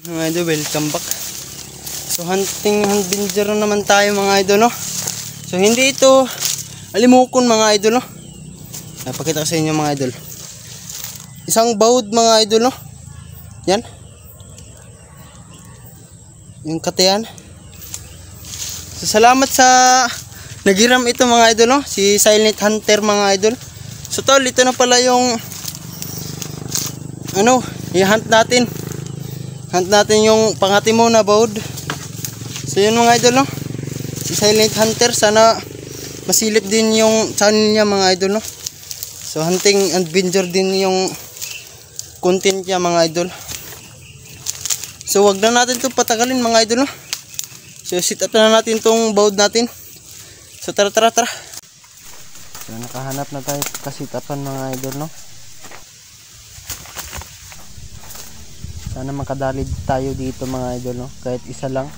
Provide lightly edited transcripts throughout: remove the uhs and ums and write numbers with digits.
Mga idol, welcome back. So hunting adventure na naman tayo mga idol, no? So hindi ito alimukon mga idol, no? Napakita ko sa inyo mga idol. Isang baud mga idol, no? Yan. Yung katayan. So salamat sa nagiram ito mga idol, no? Si Silent Hunter mga idol. So tol, ito na pala yung i-hunt natin. Hunt natin yung pangati mo na baud. So yun mga idol, no? Si Silent Hunter, sana masilip din yung channel niya mga idol, no? So hunting adventure din yung content niya mga idol. So wag na natin itong patagalin mga idol, no? So sit up na natin tong baud natin. So tara. So nakahanap na tayo kasitapan mga idol, no? Sana makadali tayo dito mga idol, no? Kahit isa lang.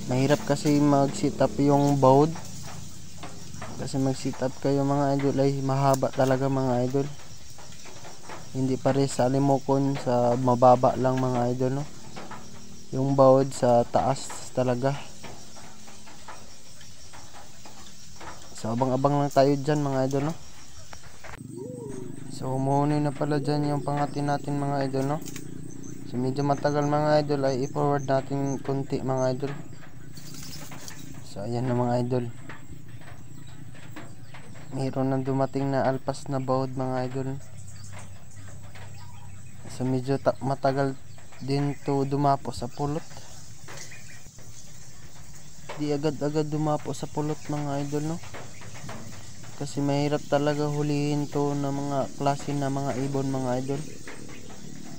Mahirap kasi mag-sit up yung baud. Kasi mag-sit up kayo mga idol ay mahaba talaga mga idol. Hindi pares sa alimokon, sa mababa lang mga idol, no? Yung baud sa taas talaga. So abang-abang lang tayo dyan mga idol, no? So umuhuni na pala dyan yung pangati natin mga idol, no? So medyo matagal mga idol ay i-forward natin kunti mga idol. So ayan na mga idol. Mayroon na dumating na alpas na baud mga idol. So medyo matagal din to dumapo sa pulot. Di agad-agad dumapo sa pulot mga idol, no? Kasi mahirap talaga hulihin to na mga klase na mga ibon mga idol.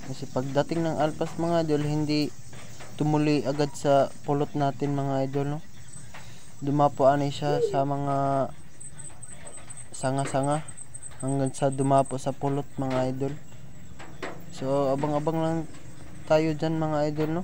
Kasi pagdating ng alpas mga idol, hindi tumuli agad sa pulot natin mga idol, no? Dumapo ani siya sa mga sanga-sanga hanggang sa dumapo sa pulot mga idol. So abang-abang lang tayo dyan mga idol, no?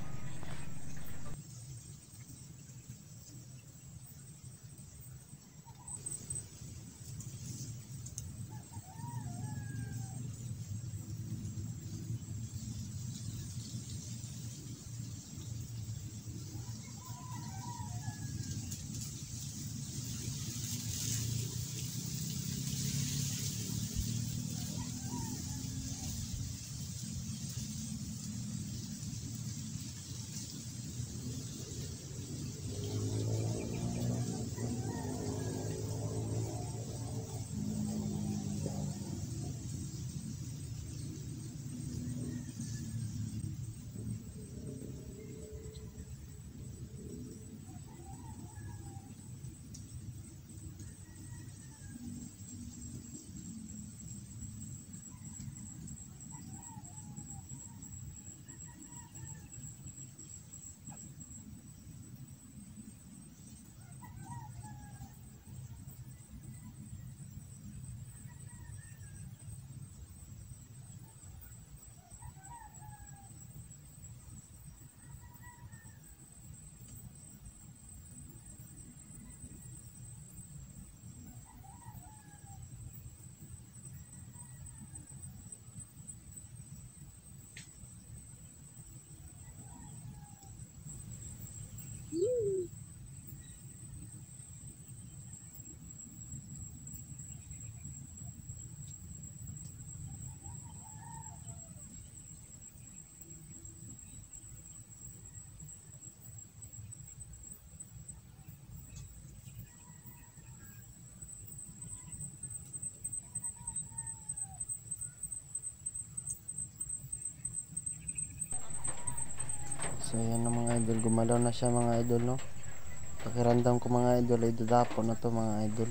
So yan na mga idol, gumalaw na siya mga idol, no? Pakiramdam ko mga idol ay dadapo na to mga idol.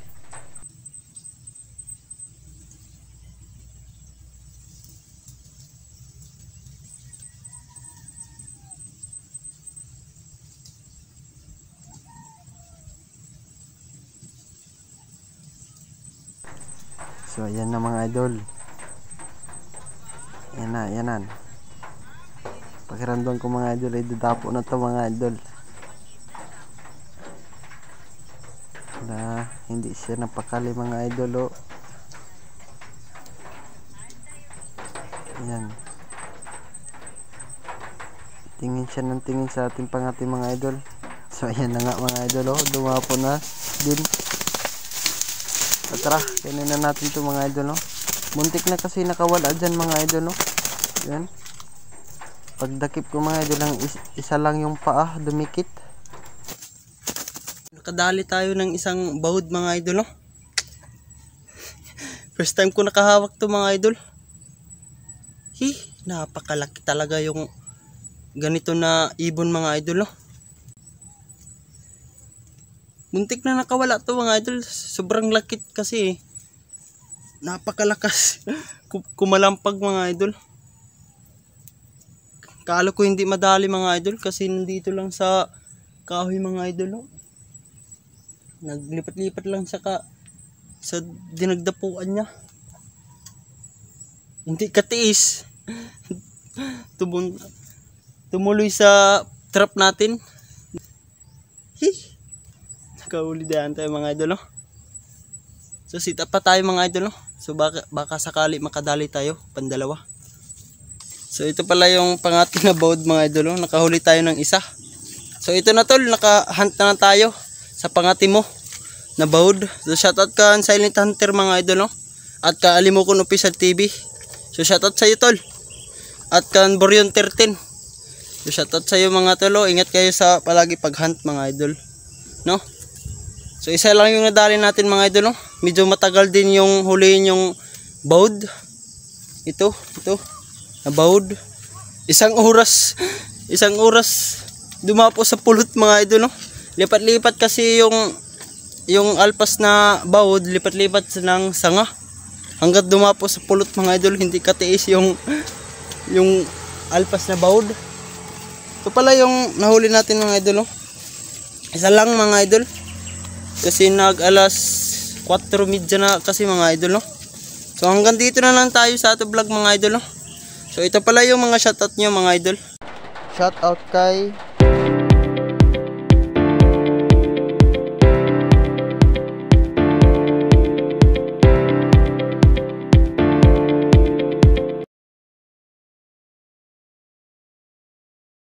So yan na mga idol. Yan na. Pakiramdam ko mga idol ay dadapo na to mga idol. Na hindi siya napakali mga idol, oh. Ayan. tingin siya ng tingin sa ating pangati mga idol. So ayan na nga mga idol, oh, dumapo na din. Tara, kainin na natin to mga idol, no. Muntik na kasi nakawala dyan mga idol, no. Yan. Pagdakip ko mga idol, lang isa lang yung paa dumikit. Nakadali tayo ng isang bahod mga idol, no. First time ko nakahawak to mga idol. Napakalaki talaga yung ganito na ibon mga idol, no. Muntik na nakawala to mga idol. Sobrang lakit kasi napakalakas kumalampag mga idol. Kala ko hindi madali mga idol kasi nandito lang sa kahoy mga idol, no. Naglipat-lipat lang sa dinagdapuan niya. Hindi katiis. Tumuloy sa trap natin. Nakahuli dahan tayo mga idol, no. So sit up pa tayo mga idol, no. So baka sakali makadali tayo pandalawa. So ito pala yung pangati na bahod mga idol, no. Nakahuli tayo ng isa. So ito na tol, nakahunt na tayo sa pangati mo na bahod. So shoutout ka Silent Hunter mga idol, no. At ka Alimokon Official TV. So shoutout sa iyo tol. At kan Boryon 13. So shoutout sa iyo mga tol, ingat kayo sa palagi pag-hunt mga idol, no. So isa lang yung nadali natin mga idol, no. Medyo matagal din yung huliin yung bahod. Ito na bahod. Isang oras dumapo sa pulot mga idol, no. Lipat-lipat kasi yung alpas na bahod, lipat-lipat ng sanga hanggat dumapo sa pulot mga idol. Hindi katiis yung alpas na bahod. Ito pala yung nahuli natin mga idol, no. Isa lang mga idol. Kasi alas 4:30 na kasi mga idol, no. So hanggang dito na lang tayo sa ato vlog mga idol, no. So ito pala yung mga shoutout nyo mga idol. Shoutout kay